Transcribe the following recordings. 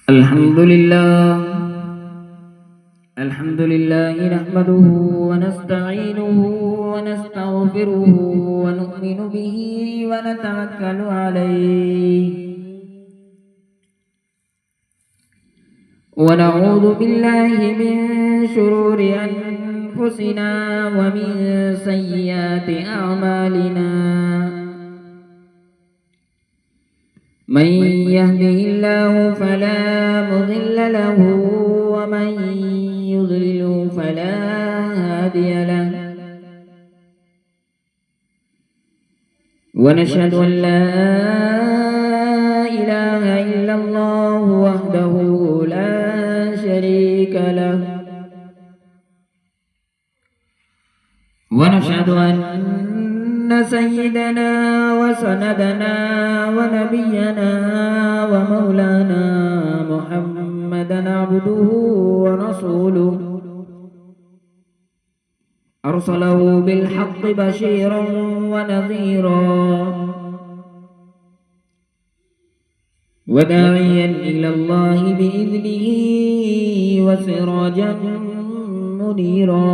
अल्हम्दुलिल्लाह नहमदुहु व नस्तईनुहु व नस्तगफिरुहु व नु'मिनु बिही व नतवक्कलु अलैहि व नऊज़ु बिल्लाहि मिन शुरूरि अनफुसिना व मिन सय्यिआति अअमालिना मन यहदिहिल्लाहु फला मुदिल्ल लहु व मन युद्लिलहु फला हादिय लहु व नशहदु अन ला इलाहा इल्लल्लाहु वहदहु ला शरीका लहु व नशहदु अन्न सय्यिदना व सनदना व नबियना व मौलाना मुहम्मदन अब्दुहु व रसूलुहु अरसलहु बिल्हक़्क़ि बशीरन व नज़ीरा व दाइयन इलल्लाहि बिइज़निहि व सिराजन मुनीरा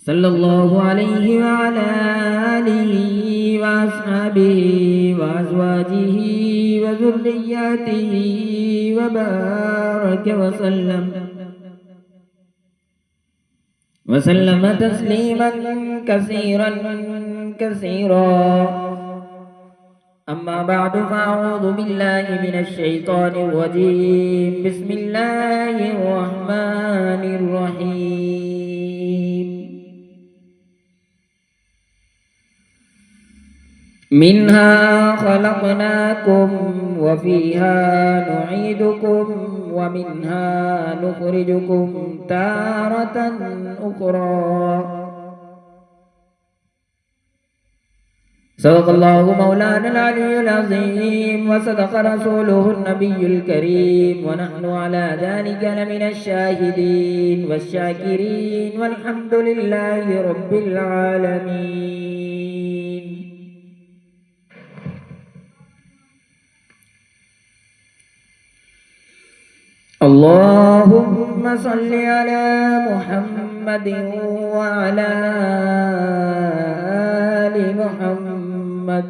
सल्लल्लाहु अलैहि व अला आलिहि व अस्हाबिहि व अज़वाजिहि व ज़ुर्रिय्यतिहि व बारक वसल्लम तस्लीमन कसीरा अम्मा बअदु फ़अऊज़ु बिल्लाहि मिनश शैतानिर रजीम बिस्मिल्लाहिर रहमानिर रहीम मिन्हा खलक़नाकुम व फ़ीहा नुईदुकुम व मिन्हा नुख़रिजुकुम तारतन उख़रा सदक़ल्लाहु मौलाना अल-अलियुल अज़ीम व सदक़ रसूलुहुन नबियुल करीम व नहनु अला ज़ालिका लमिनश शाहिदीन वश्शाकिरीन वल्हम्दुलिल्लाहि रब्बिल आलमीन। अल्लाहुम्मा सल्लि अला मुहम्मदिन व अला आलि मुहम्मद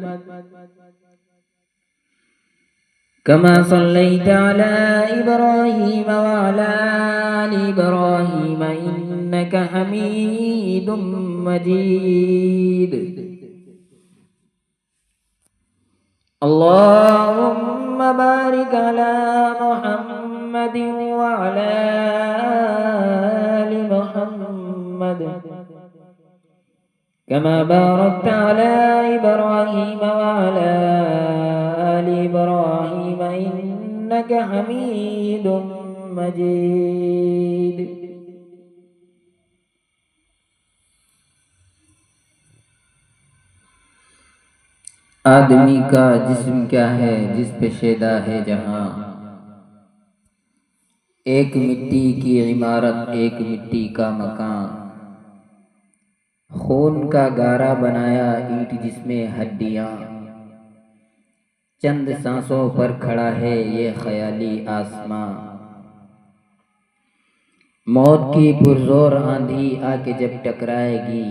कमा सल्लैता अला इब्राहीम व अला आलि इब्राहीम इन्नका हमीदुम मजीद। अल्लाहुम्मा बारिक अला मुहम्मदिन व अला आलि मुहम्मद कमा बारकता अला इब्राहीम व अला आलि इब्राहीम इन्नका हमीदुम मजीद। आदमी का जिस्म क्या है जिस पे शेदा है जहां, एक मिट्टी की इमारत एक मिट्टी का मकान, खून का गारा बनाया ईंट जिसमें हड्डियां, चंद सांसों पर खड़ा है ये ख्याली आसमां। मौत की पुरजोर आंधी आके जब टकराएगी,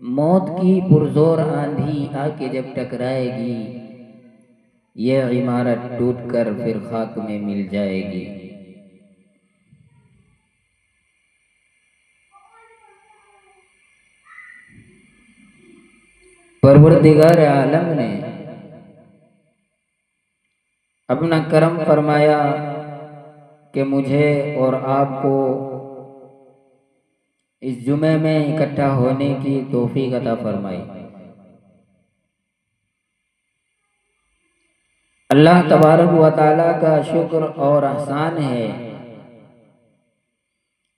मौत की पुरजोर आंधी आके जब टकराएगी, ये इमारत टूटकर फिर खाक में मिल जाएगी। परवरदिगार आलम ने अपना करम फरमाया कि मुझे और आपको इस जुमे में इकट्ठा होने की तौफीक अता फरमाई। अल्लाह तबारक व तआला का शुक्र और एहसान है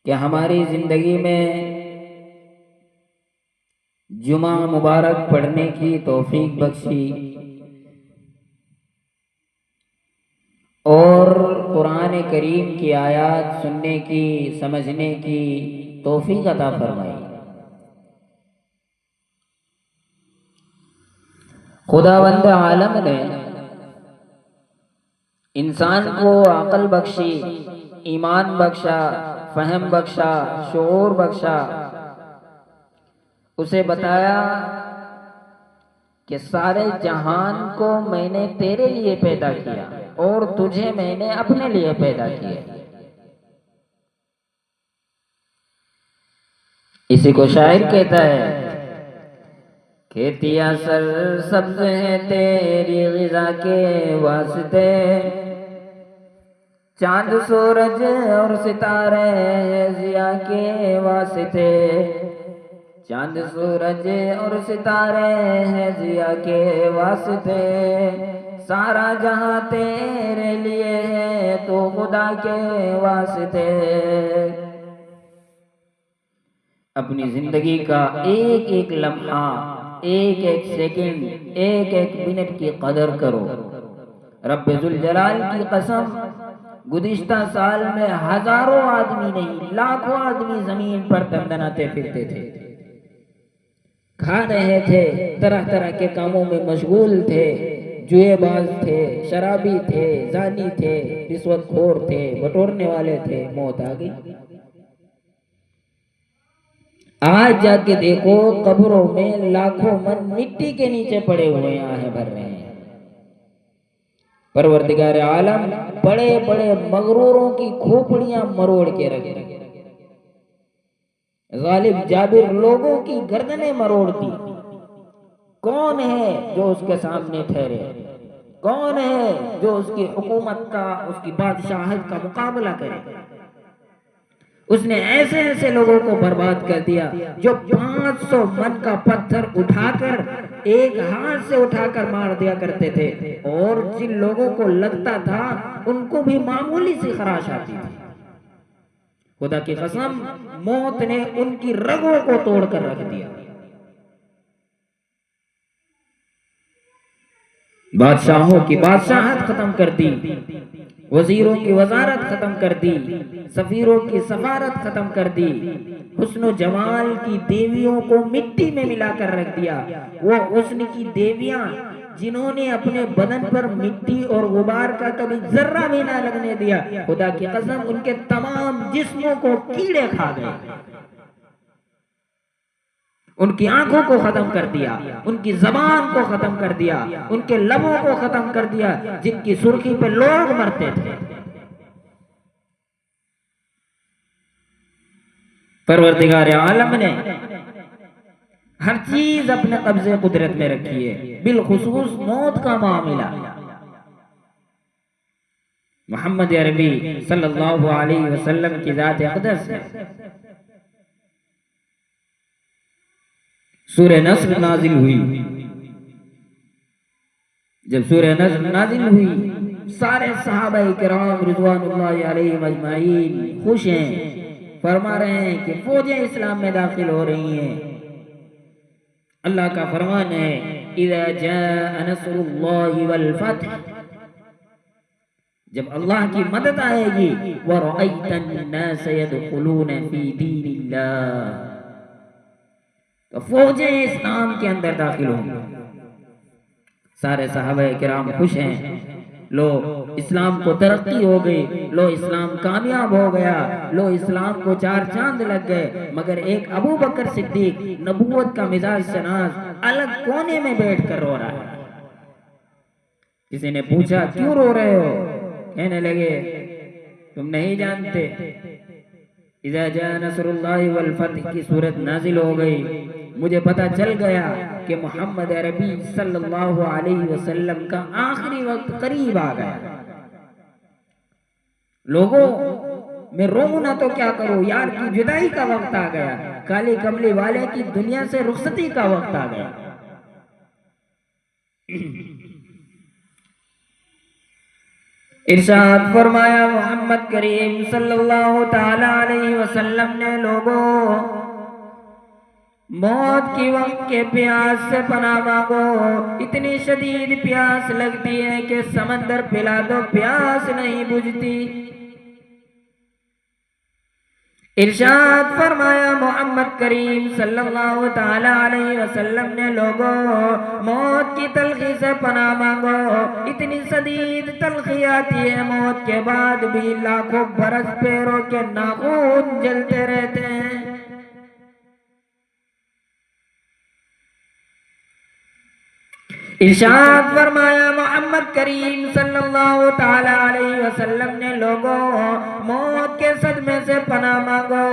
कि हमारी जिंदगी में जुमा मुबारक पढ़ने की तौफीक बख्शी और कुरान करीम की आयत सुनने की समझने की तौफीक अता फरमाई। खुदावंद आलम ने इंसान को अकल बख्शी, ईमान बख्शा, फहम बख्शा, शऊर बख्शा, उसे बताया कि सारे जहान को मैंने तेरे लिए पैदा किया और तुझे मैंने अपने लिए पैदा किया। इसी को शायर कहता है, खेतियां सर सब्ज हैं तेरी ग़िज़ा के वास्ते, चांद सूरज और सितारे ज़िया के वास्ते, चांद सूरज और सितारे हैं ज़िया के वास्ते, सारा जहां तेरे लिए है तो खुदा के वास्ते। अपनी जिंदगी का एक एक लम्हा, एक एक सेकंड, एक एक मिनट की कदर करो। रब्बे जुल जलाल की कसम, गुज़िश्ता साल में हजारों आदमी नहीं लाखों आदमी जमीन पर दंदनाते फिरते थे, खा रहे थे, तरह तरह के कामों में मशगूल थे, जुएबाज थे, शराबी थे, जानी थे, रिश्वतखोर थे, बटोरने वाले थे। मौत आ गई। आज जाके देखो कब्रों में लाखों मन मिट्टी के नीचे पड़े हुए आहें भर रहे हैं। परवरदिगार आलम बड़े बड़े मगरूरों की खोपड़ियां मरोड़ के रख दी, गालिब जाबिर लोगों की गर्दनें मरोड़ दी। कौन है जो उसके सामने ठहरे? कौन है जो उसकी हुकूमत का, उसकी बादशाहत का मुकाबला करे? उसने ऐसे ऐसे लोगों को बर्बाद कर दिया जो 500 मन का पत्थर उठाकर एक हाथ से उठाकर मार दिया करते थे, और जिन लोगों को लगता था उनको भी मामूली सी खराश आती थी। खुदा की कसम, मौत ने उनकी रगों को तोड़कर रख दिया। बादशाहों की बादशाहत खत्म कर दी, वजीरों की वजारत खत्म कर दी, सफीरों की सफारत खत्म कर दी, हुस्न जमाल की देवियों को मिट्टी में मिलाकर रख दिया। वो हुस्न की देवियां जिन्होंने अपने बदन पर मिट्टी और गुबार का कभी जर्रा भी ना लगने दिया, खुदा की कसम उनके तमाम जिस्मों को कीड़े खा गए, उनकी आंखों को खत्म कर दिया, उनकी जबान को खत्म कर दिया, उनके लबों को खत्म कर दिया, जिनकी सुर्खी पे लोग मरते थे। परवरदिगार आलम ने हर चीज अपने कब्जे कुदरत में रखी है, बिलखुसूस मौत का मामला। मोहम्मद अरबी सल्लल्लाहु अलैहि वसल्लम की जात अक़दस है। सूरह नस्र नाजिल हुई। जब सूरह नस्र नाजिल हुई, सारे सहाबाए किराम रिज़वानुल्लाहि अलैहिम अजमाइन खुश हैं, फरमा रहे हैं कि फौजें इस्लाम में दाखिल हो रही हैं। अल्लाह का फरमान है, इज़ा जाअ नस्रुल्लाहि वल फत्ह, जब अल्लाह की मदद आएगी, व रअयतन नास यदखुलून फी दीनिल्लाह, तो फौजें इस्लाम के अंदर दाखिल होंगी। सारे सहाबाए किराम खुश हैं, लो इस्लाम को तरक्की हो गई, लो इस्लाम कामयाब हो गया, लो इस्लाम को 4 चांद लग गए। मगर एक अबू बकर सिद्दीक नबूवत का मिजाज शनास अलग कोने में बैठ कर रो रहा है। किसी ने पूछा क्यों रो रहे हो? कहने लगे तुम नहीं जानते, इज़ा जाअ नस्रुल्लाहि वल फत्ह की सूरत नाजिल हो गई, मुझे पता चल गया कि मोहम्मद अरबी सल्लल्लाहु अलैहि वसल्लम का आखिरी वक्त करीब आ गया। लोगों, मैं रोऊं ना तो क्या करूं, यार की जुदाई का वक्त आ गया, काली कमली वाले की दुनिया से रुखसती का वक्त आ गया। इरशाद फरमाया मोहम्मद करीम सल्लल्लाहु ताला अलैहि वसल्लम ने, लोगों मौत की वक्त के प्यास से पनाह मांगो, इतनी शदीद प्यास लगती है कि समंदर पिला दो, प्यास नहीं बुझती। इरशाद फरमाया मोहम्मद करीम सल्लल्लाहु ताला अलैहि वसल्लम ने, लोगों मौत की तलखी से पनाह मांगो। इतनी शदीद तलखी आती है, मौत के बाद भी लाखों बरस पैरों के नाखून जलते रहते हैं। इरशाद फरमाया मोहम्मद करीम सल्लल्लाहु ताला अलैहि वसल्लम ने, लोगों मौत के सदमे से पनाह मांगो।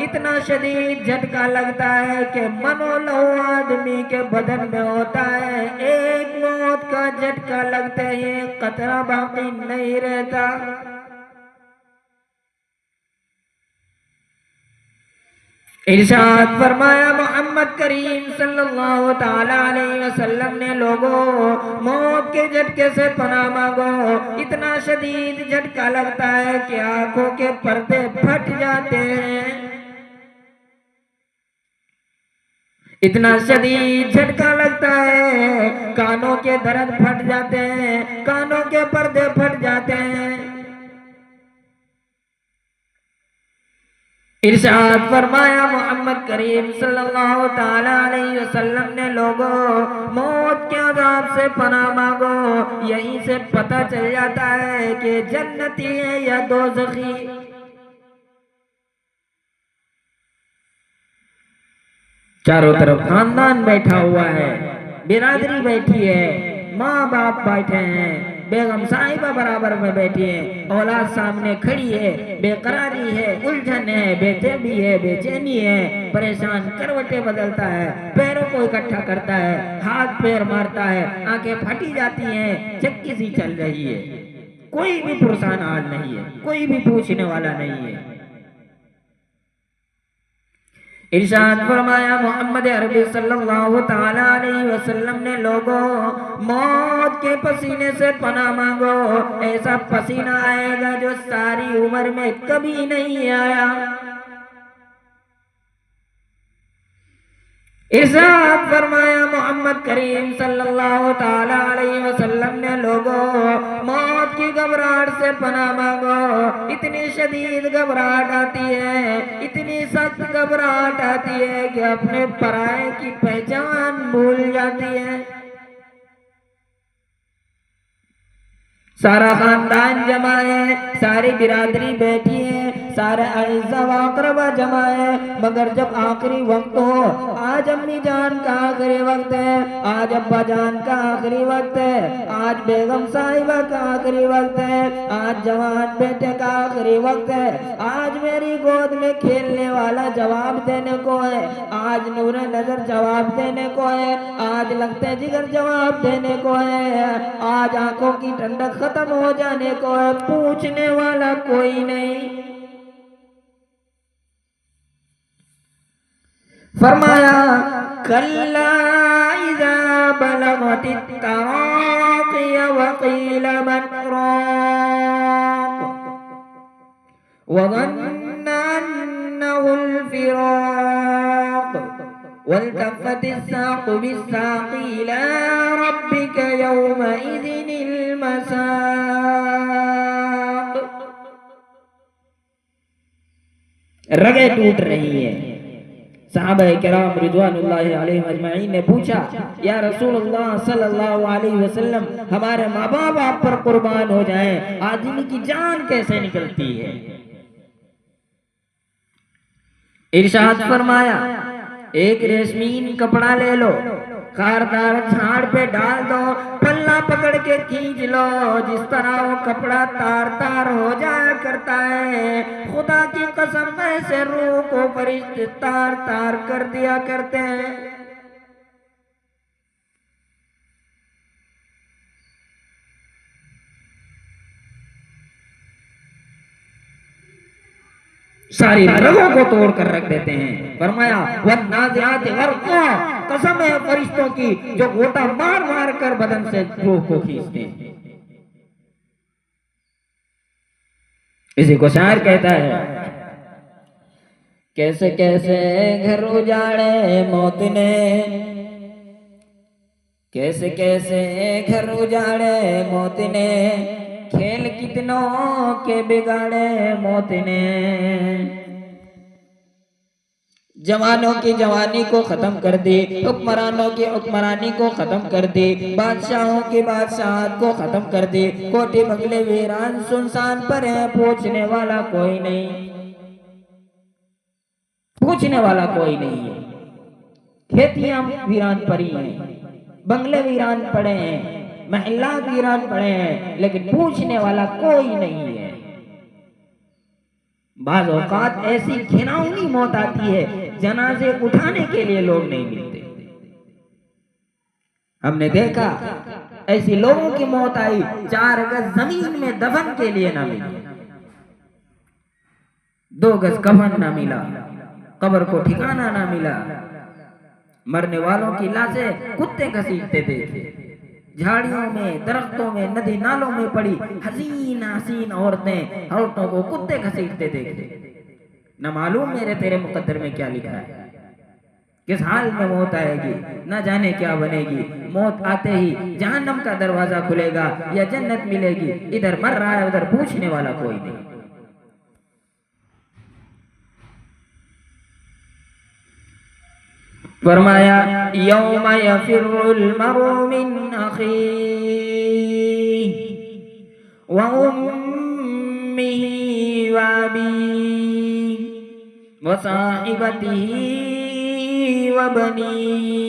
इतना शदीद झटका लगता है कि मनो लहू आदमी के बदन में होता है। एक मौत का झटका लगते ही कतरा बाकी नहीं रहता। इरशाद फरमाया मोहम्मद करीम सल्लल्लाहु ताला अलैहि वसल्लम ने, लोगों मौत के झटके से पनाह मांगो। इतना शदीद झटका लगता है कि आंखों के पर्दे फट जाते हैं। इतना शदीद झटका लगता है, कानों के दर्द फट जाते हैं, कानों के पर्दे फट जाते हैं। इरशाद फरमाया मोहम्मद करीम सल्लल्लाहु ताला अलैहि वसल्लम ने, लोगों मौत के अज़ाब से पनाह मांगो। यहीं से पता चल जाता है कि जन्नती है या दोज़खी। चारों तरफ खानदान बैठा हुआ है, बिरादरी बैठी है, माँ बाप बैठे हैं, बेगम साहिबा बराबर में बैठी है, औलाद सामने खड़ी है, बेकरारी है, उलझन है, बेचैनी है, बेचैनी है, परेशान करवटें बदलता है, पैरों को इकट्ठा करता है, हाथ पैर मारता है, आंखें फटी जाती हैं, चक्की सी चल रही है। कोई भी पुरसान हाल नहीं है, कोई भी पूछने वाला नहीं है। इरशाद फरमाया मोहम्मद अरबी सल्लल्लाहु ताला अलैहि वसल्लम ने, लोगों मौत के पसीने से पनाह मांगो। ऐसा पसीना आएगा जो सारी उम्र में कभी नहीं आया। इरशाद फरमाया मोहम्मद करीम सल्लल्लाहु ताला अलैहि वसल्लम ने, लोगों मौत की घबराहट से पनाह मांगो। इतनी शदीद घबराहट आती है, इतनी सख्त घबराहट आती है कि अपने पराये की पहचान भूल जाती है। सारा खानदान जमा है, सारी बिरादरी बैठी है, सारे अज़ा व अक़रबा जमा है, मगर जब आखिरी वक्त हो, आज अम्मी जान का आखिरी वक्त है, आज अब्बा जान का आखिरी वक्त है, आज बेगम साहिबा का आखिरी वक्त है, आज जवान बेटे का आखिरी वक्त है, आज मेरी गोद में खेलने वाला जवाब देने को है, आज नूरे नजर जवाब देने को है, आज लगते जिगर जवाब देने को है, आज आंखों की ठंडक खत्म हो जाने को है, पूछने वाला कोई नहीं। फरमाया कल्ला इज़ा बलगतित तराक़िय व क़ील मन राक़ व ज़न्ना अन्नहुल फ़िराक़ वल्तफ़्फ़तिस साक़ु बिस्साक़ इला रब्बिक यौमइज़िनिल मसाक़। रगें टूट रही है। सहाबाए किराम रिज़वानुल्लाहि अलैहिम अजमईन ने पूछा, या रसूलुल्लाह सल्लल्लाहु अलैहि वसल्लम, हमारे माँ बाप आप पर कुर्बान हो जाएं, आदमी की जान कैसे निकलती है? इरशाद फरमाया, एक रेशमीन कपड़ा ले लो, कारदार झाड़ पे डाल दो, पल्ला पकड़ के खींच लो, जिस तरह वो कपड़ा तार तार हो जाया करता है, खुदा की कसम ऐसे रूह को फरिश्ते तार तार कर दिया करते हैं। सारी रगों को तोड़ कर रख देते हैं। फरमाया वन्नाज़िआत ग़र्क़ा, कसम है फरिश्तों की जो गोता मार मार कर बदन से रूह को खींचते हैं। इसी को शायर कहता है, कैसे कैसे घर उजाड़े मौत ने, कैसे कैसे घर उजाड़े मौत ने, खेल कितनों के बिगाड़े मौत ने। जवानों की जवानी को खत्म कर दे, हुक्मरानों की हुक्मरानी को खत्म कर दे, बादशाहों की बादशाहत को खत्म कर दे। कोठी बंगले वीरान सुनसान पर है, पूछने वाला कोई नहीं, पूछने वाला कोई नहीं है। खेतियां वीरान पड़ी हैं, बंगले वीरान पड़े हैं, महल्ला वीरान पड़े हैं, लेकिन पूछने वाला कोई नहीं है। बाज़ औकात ऐसी घिनौनी मौत आती है, जनाजे उठाने के लिए लोग नहीं मिलते। हमने देखा ऐसी लोगों की मौत आई, 4 गज जमीन में दफन के लिए ना मिली, 2 गज कफन ना मिला, कब्र को ठिकाना ना मिला। मरने वालों की लाशें कुत्ते घसीटते देखे, झाड़ियों में, दरख्तों में, नदी नालों में पड़ी हसीन हसीन औरतों को कुत्ते घसीटते देखे। न मालूम मेरे तेरे मुकद्दर में क्या लिखा है, किस हाल में मौत आएगी, न जाने क्या बनेगी। मौत आते ही जहन्नम का दरवाजा खुलेगा या जन्नत मिलेगी। इधर मर रहा है, उधर पूछने वाला कोई नहीं। फरमाया यौम यफिरुल मरउ मिन अखीही व उम्मिही व अबीही व साहिबतिही व बनीही।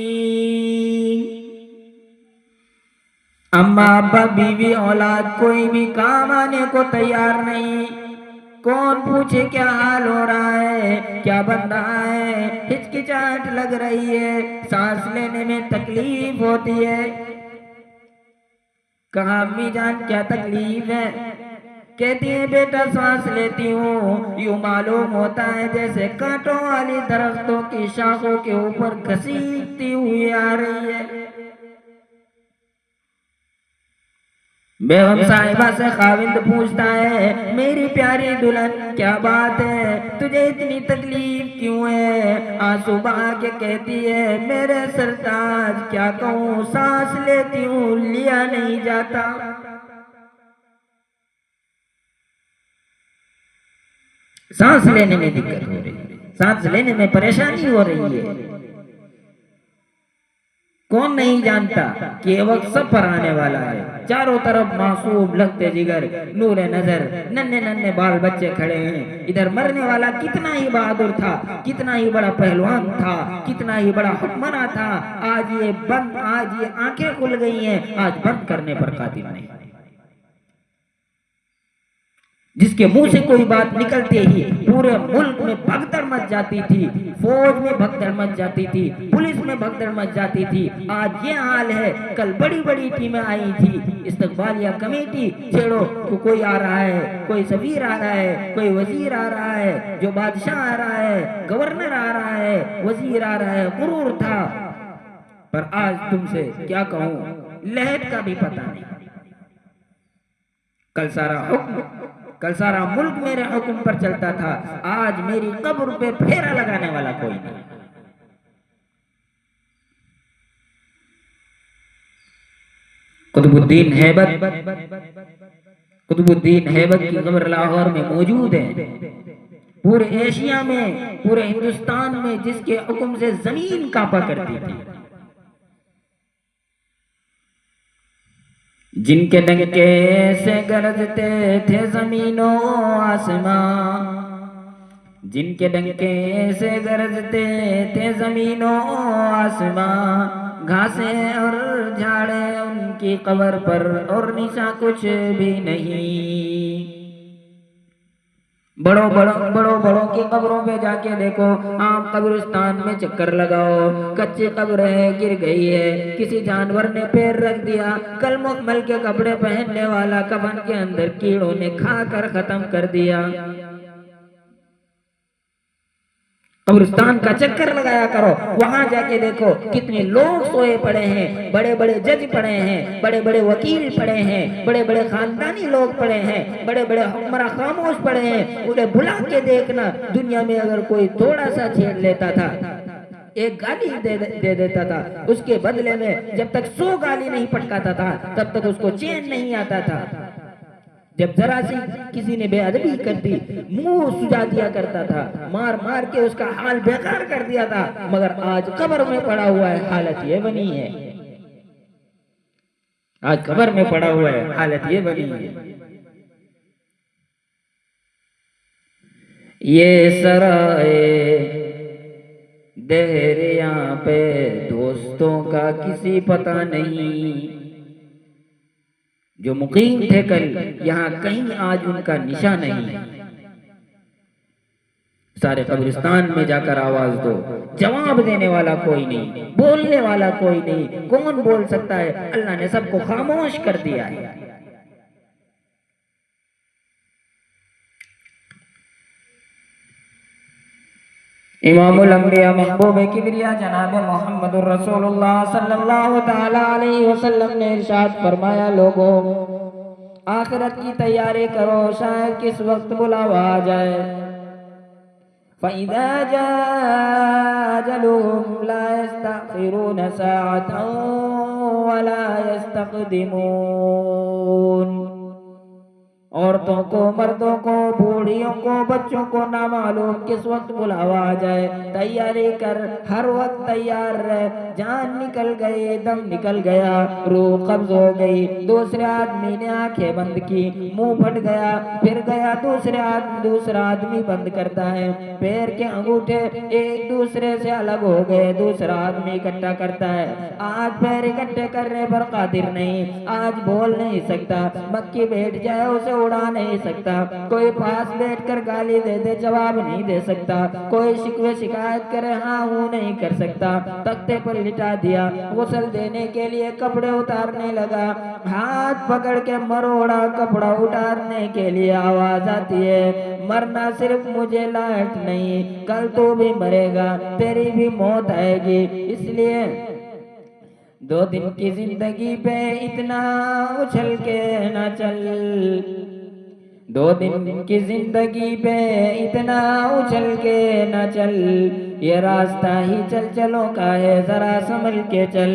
अम्मा अब्बा बीवी औलाद कोई भी काम आने को तैयार नहीं। कौन पूछे क्या हाल हो रहा है, क्या बन रहा है। हिचकिचाहट लग रही है, सांस लेने में तकलीफ होती है। कहा अम्मी जान क्या तकलीफ है। कहती है बेटा सांस लेती हूँ, यूं मालूम होता है जैसे कांटों वाली दरख्तों की शाखों के ऊपर घसीटती हुई आ रही है। बेगम साहिबा से खाविंद पूछता है मेरी प्यारी दुल्हन क्या बात है, तुझे इतनी तकलीफ क्यों है। आंसू बहा के कहती है मेरे सरताज क्या कहूँ, सांस लेती हूँ लिया नहीं जाता। सांस लेने में दिक्कत हो रही है, सांस लेने में परेशानी हो रही है। कौन नहीं जानता कि ये वक्त सब पर आने वाला है। चारों तरफ मासूम लगते जिगर नूरे नजर नन्हे नन्हे बाल बच्चे खड़े हैं। इधर मरने वाला कितना ही बहादुर था, कितना ही बड़ा पहलवान था, कितना ही बड़ा हुक्मरान था। आज ये आंखें खुल गई हैं, आज बंद करने पर कादिर नहीं। जिसके मुंह से कोई बात निकलते ही पूरे मुल्क में भगदड़ मच जाती थी, फौज में भगदड़ मच जाती थी, पुलिस में भगदड़ मच जाती थी। आज ये हाल है। कल बड़ी बड़ी टीमें आई थी, इस्तकबालिया कमेटी छेड़ो तो कोई आ रहा है, कोई सफीर आ रहा है, कोई वजीर आ रहा है, जो बादशाह आ रहा है, गवर्नर आ रहा है, वजीर आ रहा है। गुरूर था। पर आज तुमसे क्या कहूं, लहद का भी पता नहीं। कल सारा मुल्क मेरे हुक्म पर चलता था, आज मेरी कब्र पे फेरा लगाने वाला कोई नहीं। कुतुबुद्दीन हैबत की कब्र लाहौर में मौजूद है। पूरे एशिया में, पूरे हिंदुस्तान में जिसके हुक्म से जमीन कांपा करती थी, जिनके डंके से गरजते थे जमीनों आसमां, जिनके डंके से गरजते थे जमीनों आसमां। घासें और झाड़े उनकी कब्र पर और निशा कुछ भी नहीं। बड़ों की कब्रों पे जाके देखो, आप कब्रिस्तान में चक्कर लगाओ, कच्ची कब्र है, गिर गई है, किसी जानवर ने पैर रख दिया, कल मुकम्मल के कपड़े पहनने वाला कफन के अंदर कीड़ों ने खाकर खत्म कर दिया। कब्रिस्तान का चक्कर लगाया करो, वहां जाके देखो कितने लोग सोए पड़े हैं, बड़े बड़े जज पड़े हैं, बड़े बड़े वकील पड़े हैं, बड़े बड़े खानदानी लोग पड़े हैं, बड़े बड़े हुक्मरान खामोश पड़े हैं। उन्हें बुला के देखना, दुनिया में अगर कोई थोड़ा सा छेड़ लेता था, एक गाली दे देता था, उसके बदले में जब तक 100 गाली नहीं पटकाता था तब तक उसको चैन नहीं आता था। जब जरा सी किसी ने बेअदबी कर दी, मुंह सुजा दिया करता था, मार मार के उसका हाल बेकार कर दिया था। मगर आज कब्र में पड़ा हुआ है, हालत ये बनी है। आज कब्र में पड़ा हुआ है, हालत ये बनी है। ये सराए दहरिया पे दोस्तों का किसी पता नहीं। जो मुकीम थे कल, यहाँ कहीं आज उनका निशा नहीं। सारे कब्रिस्तान में जाकर आवाज दो, जवाब देने वाला कोई नहीं, बोलने वाला कोई नहीं। कौन बोल सकता है? अल्लाह ने सबको खामोश कर दिया है। इमामुल अंबिया महबूब किबरिया जनाब मोहम्मदुर रसूलुल्लाह सल्लल्लाहु तआला अलैहि वसल्लम ने इरशाद फरमाया, लोगों आखिरत की तैयारी करो, शायद किस वक्त बुलावा आ जाए। फ़इज़ा जाअ अजलुहुम ला यस्तअखिरून साअतन वला यस्तक़दिमून। औरतों को, मर्दों को, बूढ़ियों को, बच्चों को ना मालूम किस वक्त बुलावा आ जाए। तैयारी कर, हर वक्त तैयार रह। जान निकल गई, दम निकल गया, रूह कब्ज हो गई, दूसरे आदमी ने आंखें बंद की, मुंह फट गया, फिर गया दूसरा आदमी बंद करता है, पैर के अंगूठे एक दूसरे से अलग हो गए, दूसरा आदमी इकट्ठा करता है। आज पैर इकट्ठे करने पर कादिर नहीं, आज बोल नहीं सकता, मक्खी बैठ जाए उसे उड़ा नहीं सकता, कोई पास बैठकर गाली दे दे जवाब नहीं दे सकता, कोई शिकवे शिकायत करे हाँ हूँ नहीं कर सकता। तख्ते पर लिटा दिया, गुस्ल देने के लिए कपड़े उतारने लगा, हाथ पकड़ के मरोड़ा, कपड़ा उतारने के लिए आवाज आती है, मरना सिर्फ मुझे लायक नहीं, कल तू भी मरेगा, तेरी भी मौत आएगी। इसलिए 2 दिन की जिंदगी पे इतना उछल के न चल, 2 दिन की जिंदगी पे इतना उछल के न चल, ये रास्ता ही चल चलो का है, जरा संभल के चल।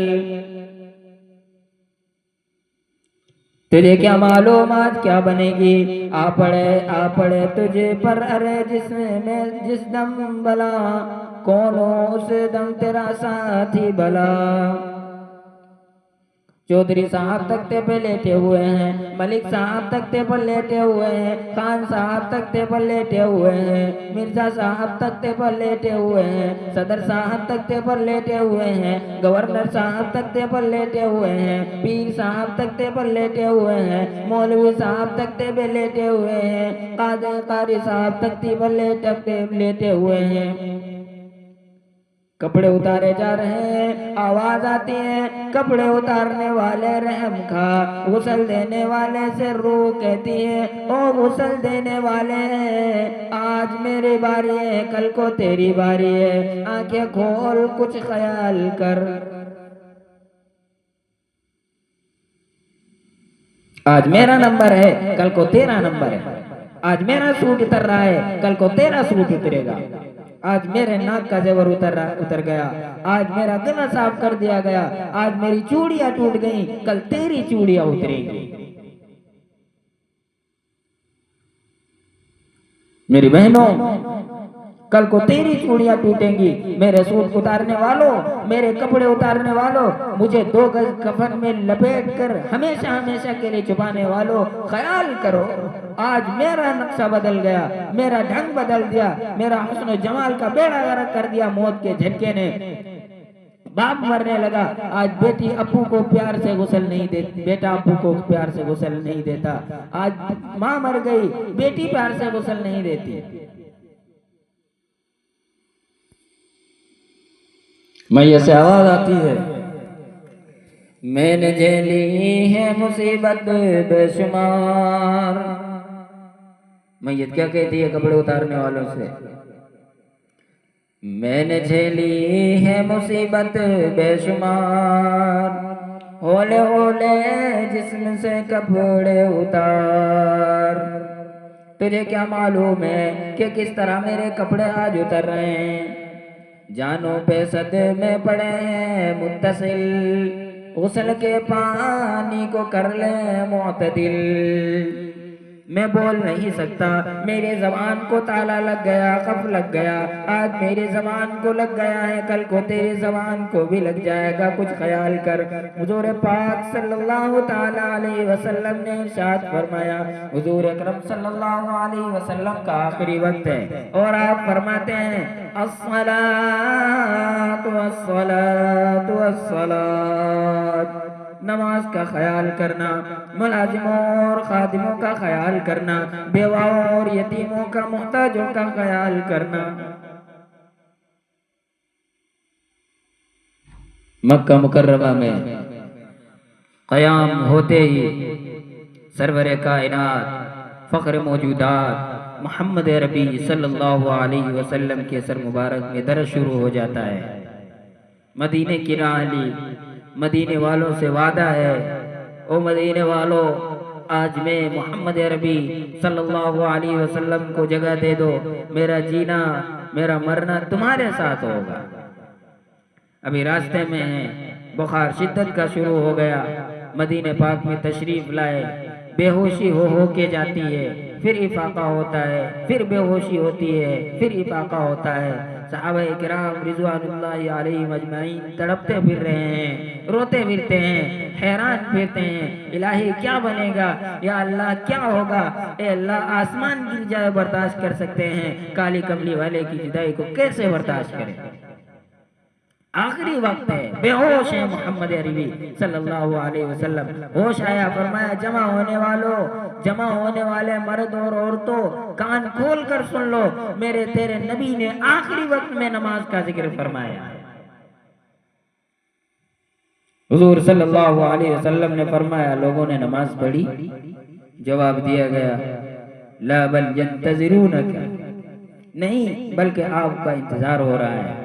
तुझे क्या मालूम आज क्या बनेगी, आ पड़े तुझे पर, अरे जिस दम बला, कौन हो उस दम तेरा साथी भला। चौधरी साहब तख्ते पे लेटे हुए हैं, मलिक साहब तख्ते पर लेटे हुए हैं, खान साहब तख्ते पर लेटे हुए हैं, मिर्जा साहब तख्ते पर लेटे हुए हैं, सदर साहब तख्ते पर लेटे हुए हैं, गवर्नर साहब तख्ते पर लेटे हुए हैं, पीर साहब तख्ते पर लेटे हुए हैं, मौलवी साहब तख्ते पे लेटे हुए हैं, कारी साहब तख्ते पर लेटे हुए हैं। कपड़े उतारे जा रहे हैं, आवाज आती है, कपड़े उतारने वाले रहम खा, गुस्ल देने वाले से रूह कहती है, ओ गुस्ल देने वाले, आज मेरी बारी है, कल को तेरी बारी है, आंखें खोल कुछ ख्याल कर। आज मेरा नंबर है, कल को तेरा नंबर है, आज मेरा सूट उतर रहा है, कल को तेरा सूट उतरेगा, आज मेरे नाक का जेवर उतर गया, आज मेरा गला साफ कर दिया गया, आज मेरी चूड़ियां टूट गई, कल तेरी चूड़ियां उतरेंगी। मेरी बहनों, कल को तेरी चूड़ियां टूटेंगी। मेरे सूट उतारने वालों, मेरे कपड़े उतारने वालों, मुझे 2 गज कफन में लपेट कर हमेशा हमेशा के लिए छुपाने वालों, ख्याल करो, आज मेरा नक्शा बदल गया, मेरा ढंग बदल दिया, मेरा हुस्न जमाल का बेड़ा गर्क कर दिया मौत के झटके ने। बाप मरने लगा, आज बेटी अप्पू को प्यार से गुस्ल नहीं देती, बेटा अप्पू को प्यार से गुस्ल नहीं देता, आज माँ मर गई, बेटी प्यार से गुस्ल नहीं देती। मैया से आवाज आती है, मैंने झेली है मुसीबत बेशुमार। मैयत क्या कहती है कपड़े उतारने वालों से, मैंने झेली है मुसीबत बेशुमार, होले होले जिस्म से कपड़े उतार। तुझे क्या मालूम है कि किस तरह मेरे कपड़े आज उतर रहे हैं, जानों पे सदमे पड़े हैं मुत्तसिल, गुस्ल के पानी को कर ले मुतदिल। मैं बोल नहीं सकता, मेरे ज़बान को ताला लग गया, कफ लग गया। आज मेरे ज़बान को लग गया है, कल को तेरे ज़बान को भी लग जाएगा। कुछ ख्याल कर। हुजूर पाक सल्लल्लाहु ताला अलैहि वसल्लम ने इरशाद फरमाया, हुजूर अकरम सल्लल्लाहु अलैहि वसल्लम का आखिरी वक्त है और आप फरमाते हैं अस्सलातु अस्सलातु अस्सलात। नमाज का ख्याल करना, मुलाजिमों और खादिमों का ख्याल करना, बेवाओं और यतीमों का, मोहताजों का ख्याल करना। मक्का मुकर्रमा में क़याम होते ही सरवर कायनात फ़ख्र मौजूदात मोहम्मद अरबी सल्लल्लाहु अलैहि वसल्लम के सर मुबारक में दर्ज शुरू हो जाता है। मदीने की राहली, मदीने वालों से वादा है, ओ मदीने वालों, आज मैं मोहम्मद अरबी सल्लल्लाहु अलैहि वसल्लम को जगह दे दो, मेरा जीना मेरा मरना तुम्हारे साथ होगा। अभी रास्ते में हैं, बुखार शिद्दत का शुरू हो गया, मदीने पाक में तशरीफ लाए, बेहोशी हो के जाती है, फिर इफाका होता है, फिर बेहोशी होती है, फिर इफाका होता है। सहाबाए किराम रिज़वानुल्लाहि अलैहिम अजमाइन तड़पते फिर रहे हैं, रोते फिरते हैं, हैरान फिरते हैं, इलाही क्या बनेगा, या अल्लाह क्या होगा। ए अल्लाह, आसमान गिर जाए बर्दाश्त कर सकते हैं, काली कमली वाले की जुदाई को कैसे बर्दाश्त करें। आखिरी वक्त है, बेहोश है मोहम्मद अरबी सल्लल्लाहु अलैहि वसल्लम। होश आया, फरमाया जमा होने वालों, जमा होने वाले मर्द और औरतों, कान खोल कर सुन लो, मेरे तेरे नबी ने आखिरी वक्त में नमाज का जिक्र फरमाया। हुजूर सल्लल्लाहु अलैहि वसल्लम ने फरमाया, लोगों ने नमाज पढ़ी? जवाब दिया गया, ला बल यंतज़िरूनका, नहीं बल्कि आपका इंतजार हो रहा है।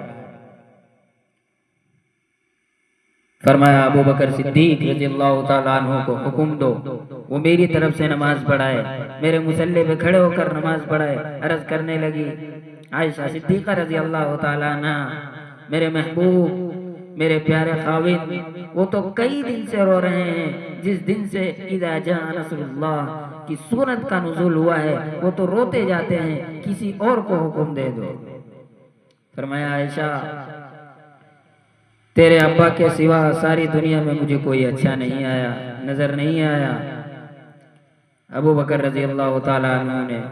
फरमाया अबू बकर सिद्दीक रज़ियल्लाहु ताला अन्हु को हुक्म दो, वो मेरी तरफ से नमाज पढ़ाए, मेरे मुसल्ले पे खड़े होकर नमाज पढ़ाए। अर्ज करने लगी आयशा सिद्दीक़ा रज़ियल्लाहु ताला अन्हा, मेरे महबूब, मेरे प्यारे खाविद, वो तो कई दिन से रो रहे हैं, जिस दिन से इज़ा जा नसरुल्लाह की सूरत का नुज़ूल हुआ है, वो तो रोते जाते हैं, किसी और को हुक्म दे दो। फरमाया आयशा, तेरे अब्बा के सिवा सारी दुनिया में मुझे कोई अच्छा नहीं आया, नजर नहीं आया। अबू बकर रज़ियल्लाहु ताला अन्हु ने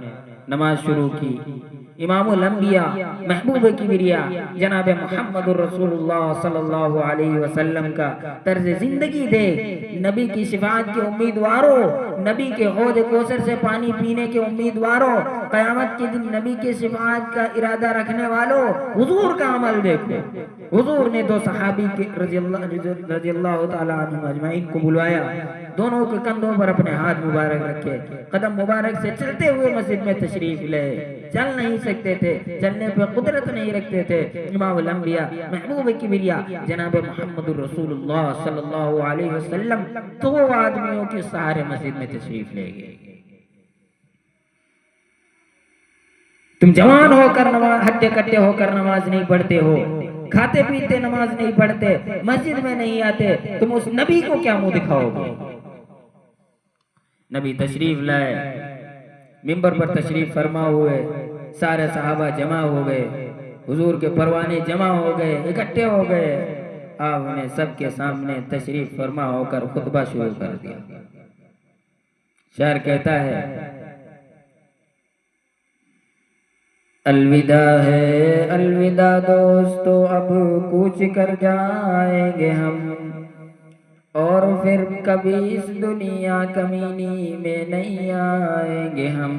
नमाज शुरू की। इमामुल अंबिया, महबूब किबरिया जनाब मुहम्मदुर रसूलुल्लाह सल्लल्लाहु अलैहि वसल्लम का तर्ज जिंदगी दे, नबी की शिफाअत के उम्मीदवारों, नबी के हौद कौसर से पानी पीने के उम्मीदवारों, क़यामत के दिन नबी के शिफाअत का इरादा रखने वालों, हुजूर का अमल देखो। हुजूर ने दो सहाबी के रज़ियल्लाहु ताला अन्हुम अजमाइन को बुलवाया, दोनों के कंधों पर अपने हाथ मुबारक रखे, कदम मुबारक से चलते हुए मस्जिद में तशरीफ ले। चल नहीं सकते थे, चलने पे कुदरत नहीं रखते थे। इमामुल अंबिया, महबूब किबरिया जनाब मुहम्मदुर रसूलुल्लाह सल्लल्लाहु अलैहि वसल्लम दो आदमियों के सहारे मस्जिद में तशरीफ ले गए। तुम जवान होकर नमाज, हट्टे कट्टे होकर नमाज नहीं पढ़ते हो, खाते पीते नमाज नहीं पढ़ते, मस्जिद में नहीं आते, तुम उस नबी को क्या मुंह दिखाओगे। नबी तशरीफ लाए, मिंबर पर तशरीफ फरमा हुए, सारे सहाबा जमा हो गए, हुजूर के परवाने जमा हो गए, इकट्ठे हो गए। आपने सबके सामने तशरीफ फरमा होकर खुतबा शुरू कर दिया। शायर कहता है, अलविदा है अलविदा दोस्तों, अब कूच कर जाएंगे हम, और फिर कभी इस दुनिया कमीनी में नहीं आएंगे हम।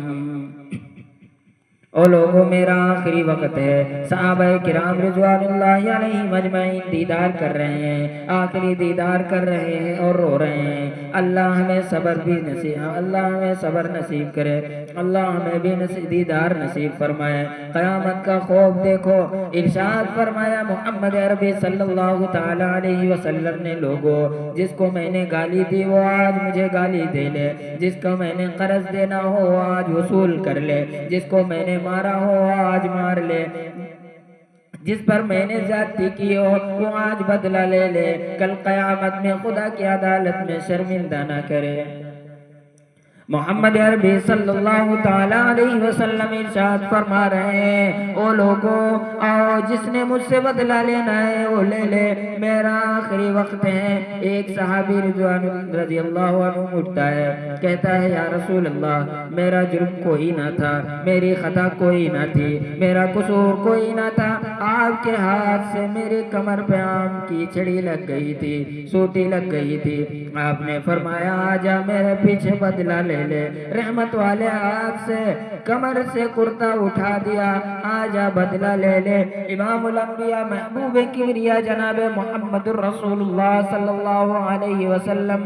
ओ लोगों, मेरा आखिरी वक्त है। सहाबाए किराम रिज़वानुल्लाहि अलैहिम अजमाइन दीदार कर रहे हैं, आखिरी दीदार कर रहे हैं और रो रहे हैं। अल्लाह हमें सब्र भी नसीब, अल्लाह हमें सब्र नसीब करे, अल्लाह हमें भी दीदार नसीब फरमाए। क़यामत का खौफ देखो, इरशाद फरमाया मोहम्मद अरबी सल्लल्लाहु ताला अलैहि वसल्लम ने, लोगों, जिसको मैंने गाली दी वो आज मुझे गाली दे ले, जिसको मैंने कर्ज देना हो वो आज वसूल कर ले, जिसको मैंने मारा हो आज मार ले, जिस पर मैंने ज्यादती की हो वो आज बदला ले ले। कल क़यामत में खुदा की अदालत में शर्मिंदा ना करे। मोहम्मद अरबी सल्लल्लाहु ताला अलैहि वसल्लम इरशाद फरमा रहे हैं, ओ लोगों आओ जिसने मुझसे बदला लेना है वो ले ले, मेरा आखिरी वक्त है। एक सहाबी रिज़वान रज़ियल्लाहु अन्हु उठता है, कहता है या रसूल अल्लाह, मेरा जुर्म कोई ना था, मेरी खता कोई ना थी, मेरा कसूर कोई ना था, आपके हाथ से मेरी कमर पे आम की छड़ी लग गई थी, सूटी लग गई थी, आपने फरमाया आजा मेरे पीछे बदला ले ले। रहमत वाले हाथ से कमर से कुर्ता उठा दिया, आजा बदला ले ले। इमामुल अंबिया महबूब किबरिया जनाब मोहम्मदुर रसूलुल्लाह सल्लल्लाहु अलैहि वसल्लम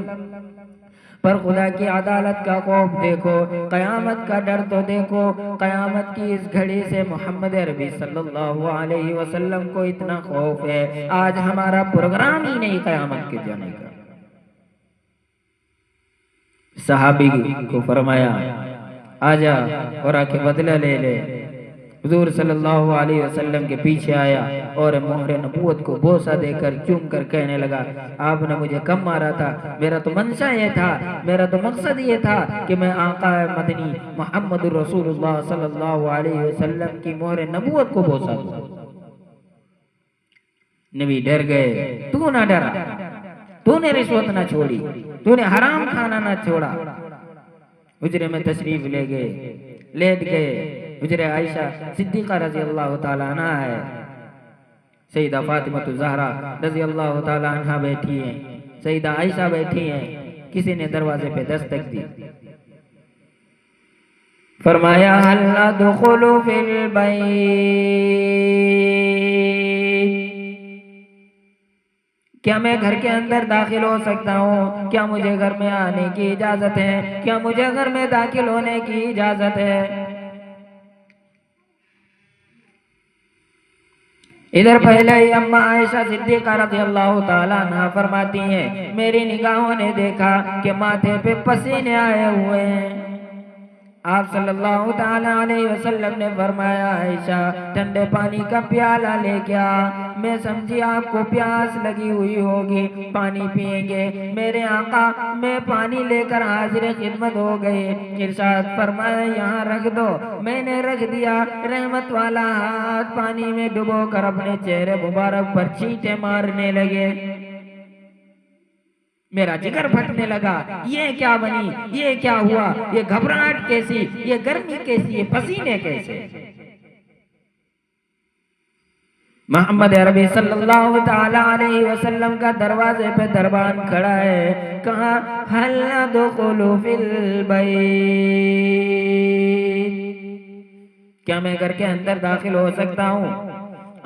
पर खुदा की अदालत का खौफ देखो, कयामत का डर तो देखो। कयामत की इस घड़ी से मोहम्मद अरबी सल्लल्लाहु अलैहि वसल्लम को इतना खौफ है, आज हमारा प्रोग्राम ही नहीं कयामत के जाने का। सहाबी को फरमाया आजा और आके बदला ले ले। हुजूर सल्लल्लाहु अलैहि वसल्लम के पीछे आया और मोहरे नबूवत को बोसा देकर चूम कर कहने लगा, आपने मुझे कम मारा था, मेरा तो मंशा ये था, मेरा तो मकसद ये था कि मैं आका मदनी मोहम्मद रसूलुल्लाह सल्लल्लाहु अलैहि वसल्लम की मोहरे नबूवत को बोसा दूं। नबी डर गए, तू ना डरा, तूने रिश्वत ना छोड़ी, तूने हराम खाना ना छोड़ा। हुजरे में तशरीफ ले गए, लेट गए। हुजरे आयशा सिद्दीक़ा रज़ी अल्लाह ताला अन्हा है, सईदा फातिमा ज़हरा रज़ी अल्लाह ताला अन्हा बैठी हैं, सईदा आयशा बैठी हैं। किसी ने दरवाजे पे दस्तक दी, फरमाया हल अदखुलु फिल बैत, क्या मैं घर के अंदर दाखिल हो सकता हूँ? क्या मुझे घर में आने की इजाजत है? क्या मुझे घर में दाखिल होने की इजाजत है? इधर पहले ही अम्मा आयशा सिद्दीक़ा रज़ियल्लाहु ताला अन्हा फरमाती हैं, मेरी निगाहों ने देखा कि माथे पे पसीने आए हुए हैं। आप सल्लल्लाहु ताला अलैहि वसल्लम ने फरमाया आयशा ठंडे पानी का प्याला लेके आ। मैं समझी आपको प्यास लगी हुई होगी, पानी पिएंगे। मेरे आका मैं पानी लेकर हाजिर खिदमत हो गए। इरशाद फरमाया यहाँ रख दो। मैंने रख दिया। रहमत वाला हाथ पानी में डुबो कर अपने चेहरे मुबारक पर छींटे मारने लगे। मेरा जिगर फटने लगा, ये क्या बनी, ये क्या हुआ, ये घबराहट कैसी, ये गर्मी कैसी, ये पसीने कैसे। मोहम्मद अरबी सल्लल्लाहु ताला अलैहि वसल्लम का दरवाजे पे दरबान खड़ा है, कहा हल अदखुलु फिल बैत, क्या मैं घर के अंदर दाखिल हो सकता हूँ?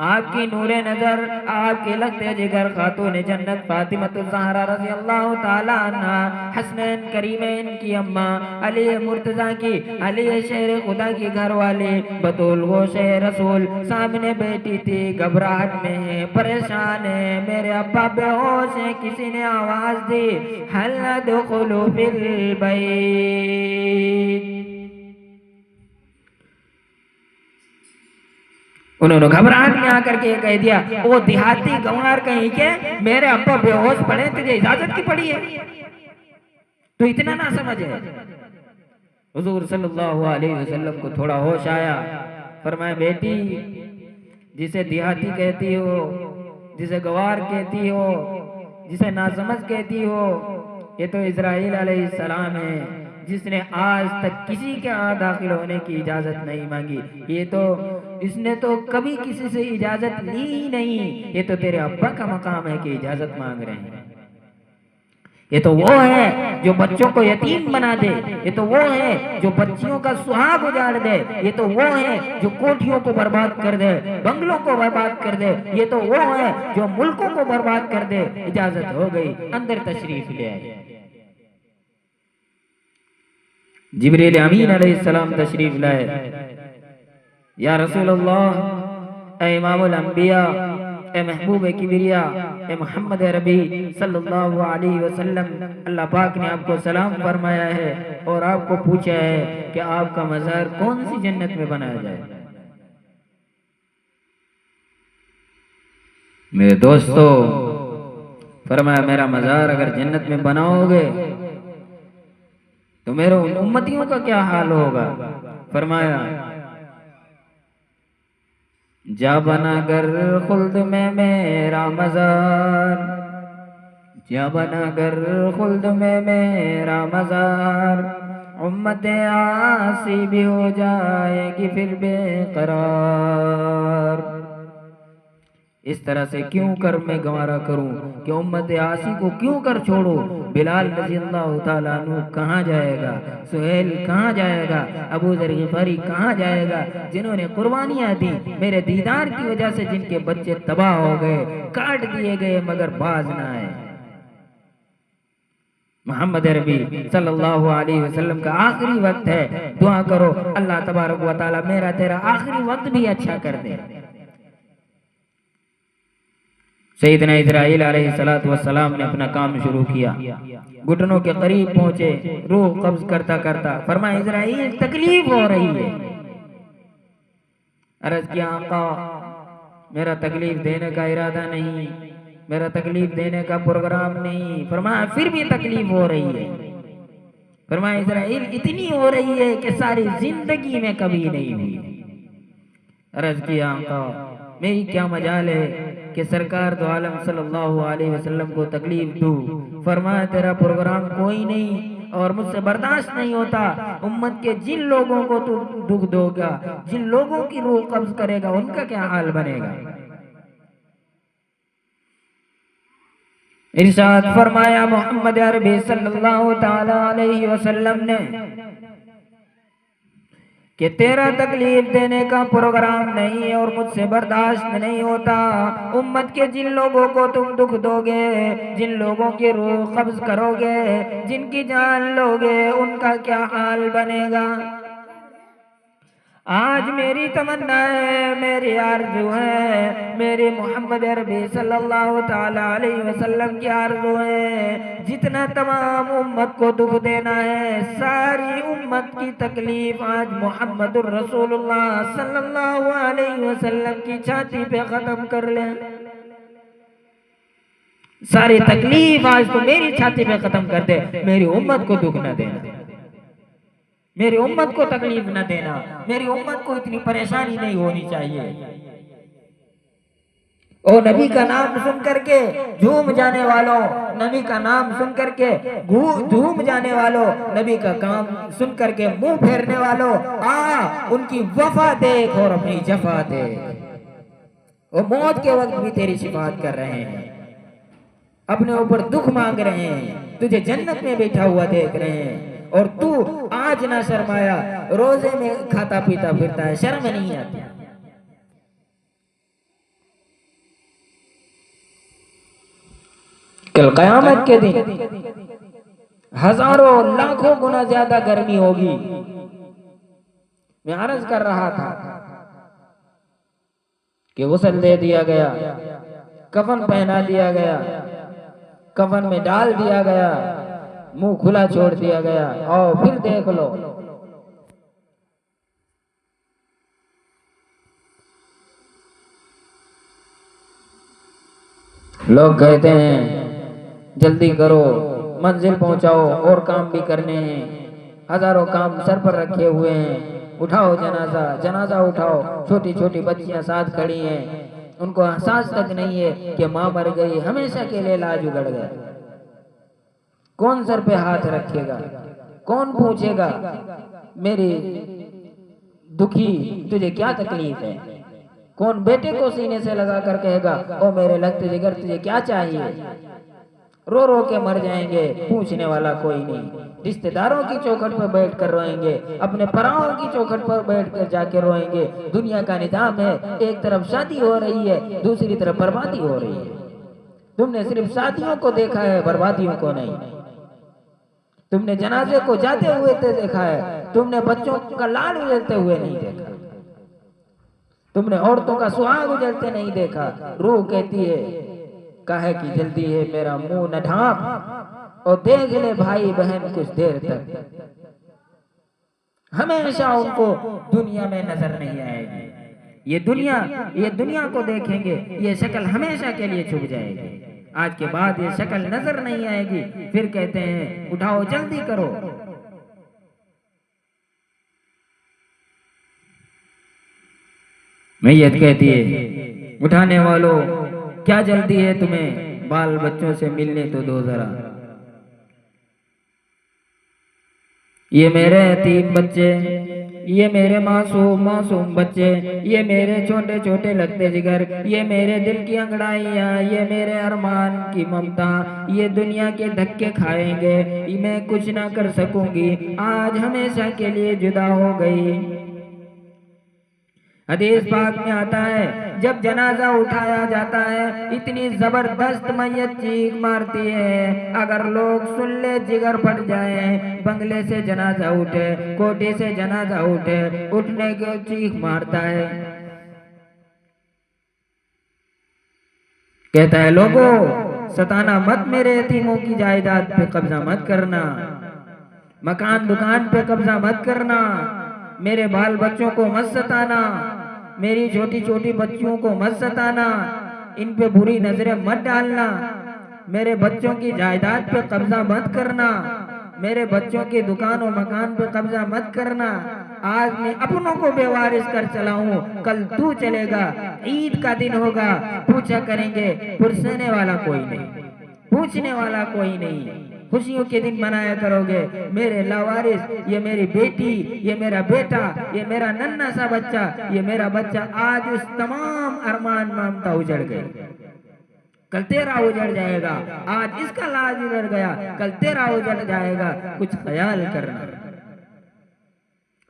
आपकी नूरे नजर, आपके लगते जिगर खातून जन्नत फातिमा ज़हरा रज़ी अल्लाह ताला अन्हा, हसनैन करीमैन की अम्मा, अली मुर्तजा की, अली शेर खुदा की घर वाली, बतूल गोशे रसूल सामने बैठी थी, घबराहट में है, परेशान है। मेरे अब्बा बेहोश है। किसी ने आवाज दी हल अदखुलु फिल बैत। उन्होंने घबराहट में आकर के कह दिया, वो देहाती गंवार कहीं के, मेरे अब्बा बेहोश पड़े, तुझे इजाजत की पड़ी है? तो इतना ना समझे। हुजूर सल्लल्लाहु अलैहि वसल्लम को थोड़ा होश आया, फरमाया बेटी, जिसे देहाती कहती हो, जिसे गवार कहती हो, जिसे नासमझ कहती हो, ये तो इज़राइल अलैहिस्सलाम है, जिसने आज तक किसी के यहाँ दाखिल होने की इजाजत नहीं मांगी। ये तो इसने तो कभी किसी से इजाजत ली ही नहीं। ये तो तेरे अब्बा का मकाम है कि इजाजत मांग रहे हैं। ये तो वो है जो बच्चों को यतीम बना दे, ये तो वो है जो बच्चियों का सुहाग उजाड़ दे, ये तो वो है जो कोठियों को बर्बाद कर दे, बंगलों को बर्बाद कर दे, ये तो वो है जो मुल्कों को बर्बाद कर दे। इजाजत हो गई, अंदर तशरीफ ले आए। जिब्रील अमीन अलैहिस्सलाम तशरीफ लाए। या रसूल अल्लाह, ए इमामुल अंबिया, ए महबूब किबरिया, ए मोहम्मद अरबी सल्लल्लाहु अलैहि वसल्लम, अल्लाह पाक ने आपको सलाम फरमाया है और आपको पूछा है कि आपका मज़ार कौन सी जन्नत में बनाया जाए। मेरे दोस्तों, फरमाया मेरा मज़ार अगर जन्नत में बनाओगे तो मेरे उन उम्मतियों का क्या हाल होगा। फरमाया जा बनागर खुल्द में मेरा मज़ार, जा बनागर खुल्द में मेरा मज़ार, उम्मत आसी भी हो जाएगी फिर बेकरार। इस तरह से क्यों कर मैं गवारा करूं कि उम्मत आसी को क्यों कर छोड़ो। बिलाल रज़ियल्लाहु ताला अन्हु कहाँ जाएगा, सुहेल कहाँ जाएगा, अबू ज़र ग़िफ़ारी कहाँ जाएगा, जिन्होंने कुर्बानियां दी मेरे दीदार की वजह से, जिनके बच्चे तबाह हो गए, काट दिए गए मगर बाज ना आए। मोहम्मद अरबी सल्लल्लाहु अलैहि वसल्लम का आखिरी वक्त है, दुआ करो अल्लाह तबारक व तआला मेरा तेरा आखिरी वक्त भी अच्छा कर दे। सैयदना इस्राईल अलैहिस्सलातु वस्सलाम ने अपना काम शुरू किया, घुटनों के करीब पहुंचे, रूह कब्ज करता करता फरमाया इस्राईल तकलीफ हो रही है। अर्ज किया आका मेरा तकलीफ देने का इरादा नहीं, मेरा तकलीफ देने का प्रोग्राम नहीं। फरमाया फिर भी तकलीफ हो रही है। फरमाया इस्राईल इतनी हो रही है कि सारी जिंदगी में कभी नहीं हुई। अर्ज किया आका मेरी क्या मजाल है कि सरकार दो आलम सल्लल्लाहु अलैहि वसल्लम को तकलीफ दूं। फरमाया तेरा प्रोग्राम कोई नहीं और मुझसे बर्दाश्त नहीं होता। उम्मत के जिन लोगों को तू दुख दोगा, जिन लोगों की रूह कब्ज करेगा, उनका क्या हाल बनेगा। इरशाद फरमाया मोहम्मद अरबी सल्लल्लाहु ताला अलैहि वसल्लम ने कि तेरा तकलीफ देने का प्रोग्राम नहीं और मुझसे बर्दाश्त नहीं होता। उम्मत के जिन लोगों को तुम दुख दोगे, जिन लोगों की रूह कब्ज करोगे, जिनकी जान लोगे, उनका क्या हाल बनेगा। आज मेरी तमन्ना है, मेरी आरज़ू है, मेरे मोहम्मद अरबी सल्लल्लाहु ताला अलैहि वसल्लम की आरज़ू है, जितना तमाम उम्मत को दुख देना है, सारी उम्मत की तकलीफ आज मोहम्मदुर रसूलुल्लाह सल्लल्लाहु अलैहि वसल्लम की छाती पे खत्म कर ले। सारी तकलीफ आज तो मेरी छाती पे खत्म कर दे, मेरी उम्मत को दुख न देना, मेरी उम्मत को तकलीफ न देना, मेरी उम्मत को इतनी परेशानी नहीं होनी चाहिए। ओ नबी का नाम सुन करके झूम जाने वालों, नबी का नाम सुन करके झूम जाने वालों, नबी का काम सुन करके मुंह फेरने वालों, उनकी वफा देख और अपनी जफा देख। वो मौत के वक्त भी तेरी शिफात कर रहे हैं, अपने ऊपर दुख मांग रहे हैं, तुझे जन्नत में बैठा हुआ देख रहे हैं, और तू आज ना शर्माया, रोजे में खाता पीता फिरता है, शर्म नहीं आती। कल कयामत के दिन हजारों लाखों गुना ज्यादा गर्मी होगी। मैं अर्ज कर रहा था कि गुस्ल दे दिया गया, कफन पहना दिया गया, कफन में डाल दिया गया, मुंह खुला छोड़ दिया गया, और फिर देख लो लोग कहते हैं जल्दी करो, मंजिल पहुंचाओ, और काम भी करने हैं, हजारों काम सर पर रखे हुए हैं, उठाओ जनाजा, जनाजा उठाओ, छोटी छोटी बच्चियां साथ खड़ी हैं, उनको एहसास तक नहीं है कि माँ मर गई, हमेशा के लिए लाज उगड़ गया। कौन सर पे हाथ रखेगा, कौन पूछेगा मेरी दुखी तुझे क्या तकलीफ है, कौन बेटे को सीने से लगा कर कहेगा ओ मेरे लगते जिगर तुझे क्या चाहिए। रो रो के मर जाएंगे, पूछने वाला कोई नहीं। रिश्तेदारों की चौखट पर बैठ कर रोएंगे, अपने पराओं की चौखट पर बैठ कर जाके रोएंगे। दुनिया का निजाम है, एक तरफ शादी हो रही है, दूसरी तरफ बर्बादी हो रही है। तुमने सिर्फ शादियों को देखा है, बर्बादियों को नहीं। तुमने जनाजे को जाते हुए तो देखा है, तुमने बच्चों का लाल उजलते हुए नहीं देखा, तुमने औरतों का सुहाग उजलते नहीं देखा। रूह कहती है काहे की जल्दी है मेरा मुंह न ढांप, और देख ले भाई बहन कुछ देर तक। हमेशा उनको दुनिया में नजर नहीं आएगी, ये दुनिया को देखेंगे, ये शक्ल हमेशा के लिए छुप जाएगी। आज के बाद ये शक्ल नजर नहीं आएगी। फिर कहते हैं उठाओ जल्दी करो, मैयत कहती है, उठाने वालों क्या जल्दी है तुम्हें, बाल बच्चों से मिलने तो दो जरा। ये मेरे यतीम बच्चे, ये मेरे मासूम मासूम बच्चे, ये मेरे छोटे छोटे लगते जिगर, ये मेरे दिल की अंगड़ाइयाँ, ये मेरे अरमान की ममता, ये दुनिया के धक्के खाएंगे, मैं कुछ ना कर सकूंगी, आज हमेशा के लिए जुदा हो गई। हदीस पाक में आता है, जब जनाजा उठाया जाता है इतनी जबरदस्त मैयत चीख मारती है, अगर लोग सुन ले जिगर फट जाए। बंगले से जनाजा उठे, कोठी से जनाजा उठे, उठने को चीख मारता है, कहता है लोगों सताना मत, मेरे यतीमों की जायदाद पे कब्जा मत करना, मकान दुकान पे कब्जा मत करना, मेरे बाल बच्चों को मत सताना, मेरी छोटी छोटी बच्चियों को मत सताना, इन पे बुरी नजरें मत डालना, मेरे बच्चों की जायदाद पे कब्जा मत करना, मेरे बच्चों की दुकान और मकान पे कब्जा मत करना। आज मैं अपनों को बेवारिस कर चला हूँ, कल तू चलेगा, ईद का दिन होगा, पूछा करेंगे, पुरसने वाला कोई नहीं, पूछने वाला कोई नहीं, खुशियों के दिन मनाया करोगे, मेरे लावारिस, ये मेरी बेटी, ये मेरा बेटा, ये मेरा नन्हा सा बच्चा, ये मेरा बच्चा, आज उस तमाम अरमान ममता उजड़ गई, कल तेरा उजड़ जाएगा, आज इसका लाज उजड़ गया, कल तेरा उजड़ जाएगा, कुछ ख्याल करना।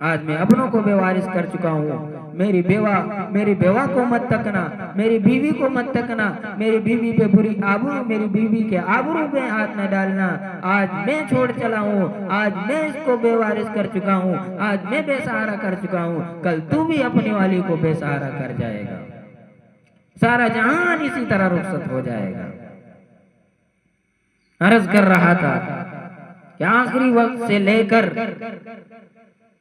आज मैं अपनों को बेवारिस कर चुका हूँ, मेरी बेवा को मत तकना, मेरी बीवी को मत तकना, मेरी बीवी पे बुरी आबरू, मेरी बीवी के आबरू पे हाथ न डालना, आज मैं छोड़ चला हूँ, आज मैं इसको बेवारिस कर चुका हूँ, आज मैं बेसहारा कर चुका हूँ, कल तू भी अपनी वाली को बेसहारा कर जाएगा, सारा जहान इसी तरह रुखसत हो जाएगा। अर्ज कर रहा था कि आखिरी वक्त से लेकर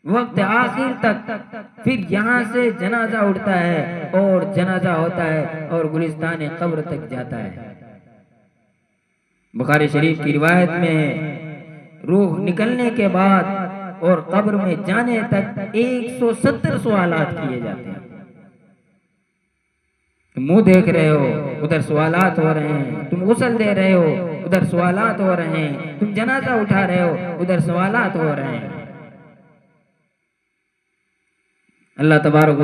वक्त आखिर तक फिर यहाँ से जनाजा उठता है और जनाजा होता है और गुलिस्तान कब्र तक जाता है। बुखारी शरीफ की रिवायत में है, रूह निकलने के बाद और कब्र में जाने तक 170 सवालात किए जाते हैं। तुम मुंह देख रहे हो, उधर सवालात हो रहे हैं, तुम गुस्ल दे रहे हो, उधर सवालात हो रहे हैं, तुम जनाजा उठा रहे हो, उधर सवालात हो रहे हैं। अल्लाह तबारक